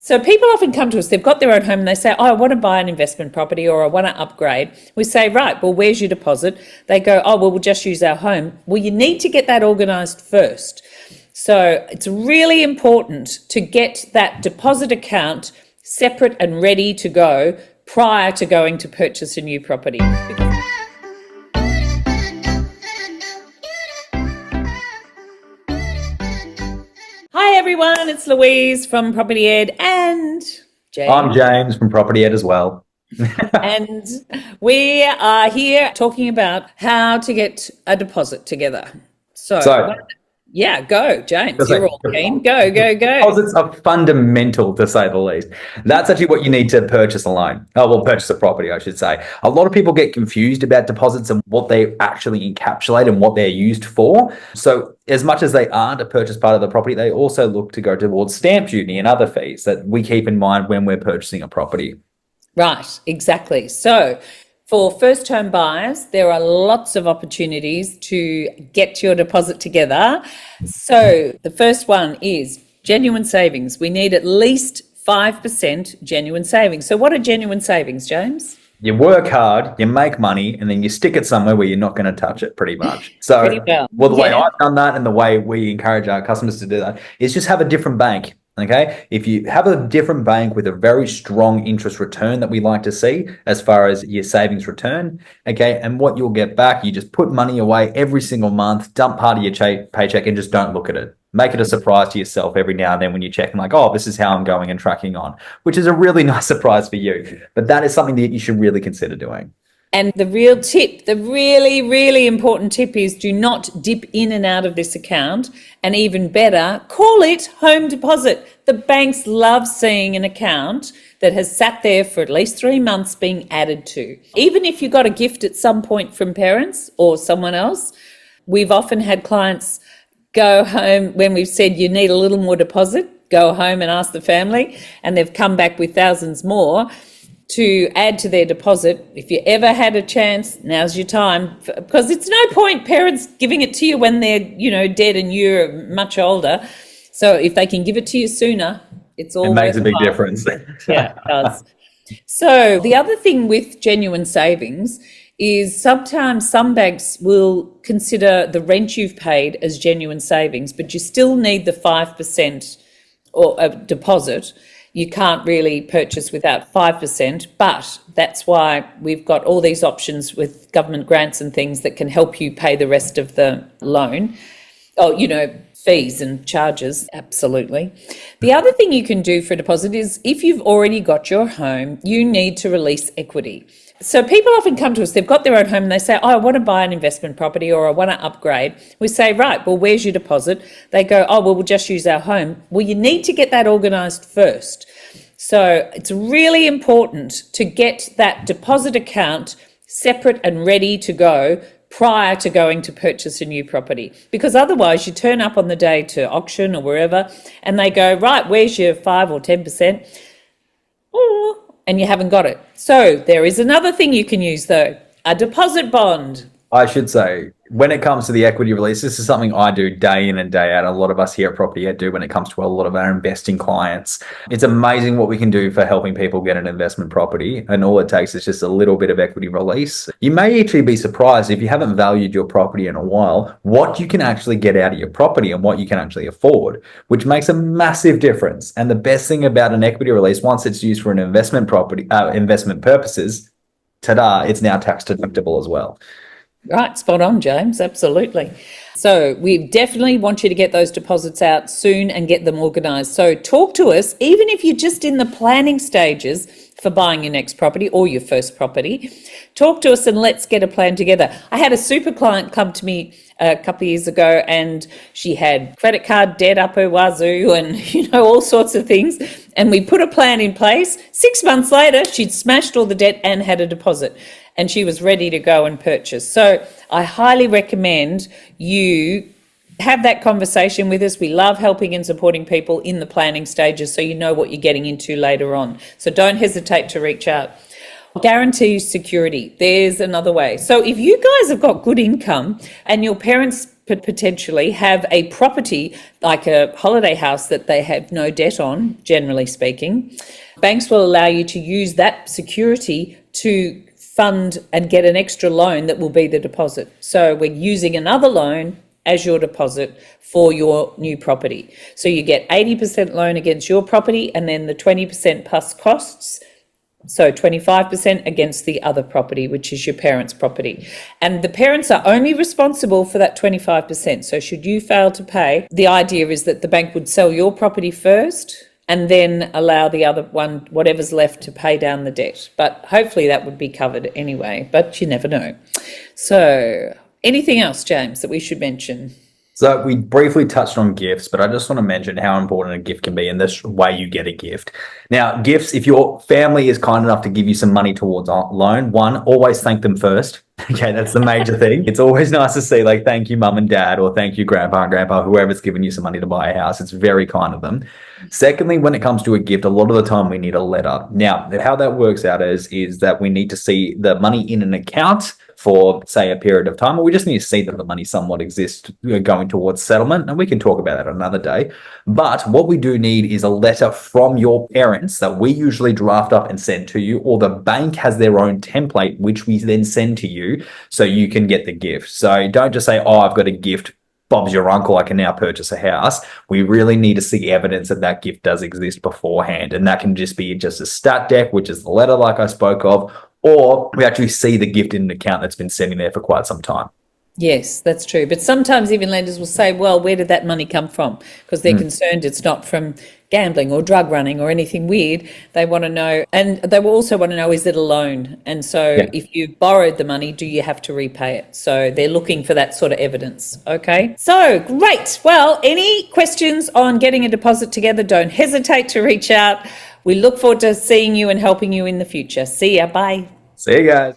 So people often come to us, they've got their own home and they say, oh, I want to buy an investment property or I want to upgrade. We say, right, well, where's your deposit? They go, oh, well, we'll just use our home. Well, you need to get that organised first. So it's really important to get that deposit account separate and ready to go prior to going to purchase a new property. Hi everyone, it's Louise from Property Ed and James. I'm James from Property Ed as well. And we are here talking about how to get a deposit together. So yeah, go, James. You're all keen. Go. Deposits are fundamental, to say the least. That's actually what you need to purchase a loan. Purchase a property, I should say. A lot of people get confused about deposits and what they actually encapsulate and what they're used for. So as much as they aren't a purchase part of the property, they also look to go towards stamp duty and other fees that we keep in mind when we're purchasing a property. Right, exactly. So for first-home buyers, there are lots of opportunities to get your deposit together. So the first one is genuine savings. We need at least 5% genuine savings. So what are genuine savings, James? You work hard, you make money, and then you stick it somewhere where you're not going to touch it, pretty much. So, the way I've done that and the way we encourage our customers to do that is just have a different bank. Okay, if you have a different bank with a very strong interest return that we like to see as far as your savings return, okay, and what you'll get back, you just put money away every single month, dump part of your paycheck and just don't look at it. Make it a surprise to yourself every now and then when you check and like, oh, this is how I'm going and tracking on, which is a really nice surprise for you. But that is something that you should really consider doing. And the real tip, the really, really important tip is do not dip in and out of this account. And even better, call it home deposit. The banks love seeing an account that has sat there for at least 3 months being added to. Even if you got a gift at some point from parents or someone else, we've often had clients go home when we've said you need a little more deposit, go home and ask the family, and they've come back with thousands more to add to their deposit. If you ever had a chance, now's your time, because it's no point parents giving it to you when they're, dead and you're much older. So if they can give it to you sooner, it makes a big difference. Yeah, it does. So the other thing with genuine savings is sometimes some banks will consider the rent you've paid as genuine savings, but you still need the 5% or a deposit. You can't really purchase without 5%, but that's why we've got all these options with government grants and things that can help you pay the rest of the loan. Fees and charges, absolutely. The other thing you can do for a deposit is if you've already got your home, you need to release equity. So people often come to us, they've got their own home and they say, oh, I want to buy an investment property or I want to upgrade. We say, right, well, where's your deposit? They go, oh, well, we'll just use our home. Well, you need to get that organised first. So it's really important to get that deposit account separate and ready to go prior to going to purchase a new property, because otherwise you turn up on the day to auction or wherever and they go, right, where's your 5 or 10%? And you haven't got it. So there is another thing you can use though, a deposit bond. I should say, when it comes to the equity release, this is something I do day in and day out. A lot of us here at Property Ed do when it comes to a lot of our investing clients. It's amazing what we can do for helping people get an investment property. And all it takes is just a little bit of equity release. You may actually be surprised if you haven't valued your property in a while, what you can actually get out of your property and what you can actually afford, which makes a massive difference. And the best thing about an equity release, once it's used for an investment purposes, ta-da, it's now tax deductible as well. Right, spot on, James, absolutely. So we definitely want you to get those deposits out soon and get them organised. So talk to us, even if you're just in the planning stages for buying your next property or your first property, talk to us and let's get a plan together. I had a super client come to me a couple of years ago and she had credit card debt up her wazoo and, all sorts of things. And we put a plan in place. 6 months later, she'd smashed all the debt and had a deposit. And she was ready to go and purchase. So I highly recommend you have that conversation with us. We love helping and supporting people in the planning stages so you know what you're getting into later on. So don't hesitate to reach out. Guarantee security. There's another way. So if you guys have got good income and your parents potentially have a property like a holiday house that they have no debt on, generally speaking, banks will allow you to use that security to fund and get an extra loan that will be the deposit. So we're using another loan as your deposit for your new property. So you get 80% loan against your property and then the 20% plus costs. So 25% against the other property, which is your parents' property. And the parents are only responsible for that 25%. So should you fail to pay, the idea is that the bank would sell your property first and then allow the other one, whatever's left, to pay down the debt. But hopefully that would be covered anyway, but you never know. So anything else, James, that we should mention? So we briefly touched on gifts, but I just want to mention how important a gift can be and this way you get a gift. Now, gifts, if your family is kind enough to give you some money towards a loan, one, always thank them first. Okay, that's the major thing. It's always nice to see, like, thank you, mum and dad, or thank you, grandpa and grandpa, whoever's given you some money to buy a house. It's very kind of them. Secondly, when it comes to a gift, a lot of the time we need a letter. Now, how that works out is that we need to see the money in an account for, say, a period of time, or we just need to see that the money somewhat exists going towards settlement, and we can talk about that another day. But what we do need is a letter from your parents that we usually draft up and send to you, or the bank has their own template, which we then send to you so you can get the gift. So don't just say, oh, I've got a gift, Bob's your uncle, I can now purchase a house. We really need to see evidence that that gift does exist beforehand. And that can just be just a stat deck, which is the letter like I spoke of, or we actually see the gift in an account that's been sitting there for quite some time. Yes, that's true. But sometimes even lenders will say, well, where did that money come from? Because they're concerned it's not from gambling or drug running or anything weird. They want to know, and they will also want to know, is it a loan? And so if you borrowed the money, do you have to repay it? So they're looking for that sort of evidence. Okay, so great. Well, any questions on getting a deposit together, don't hesitate to reach out. We look forward to seeing you and helping you in the future. See ya. Bye. See you guys.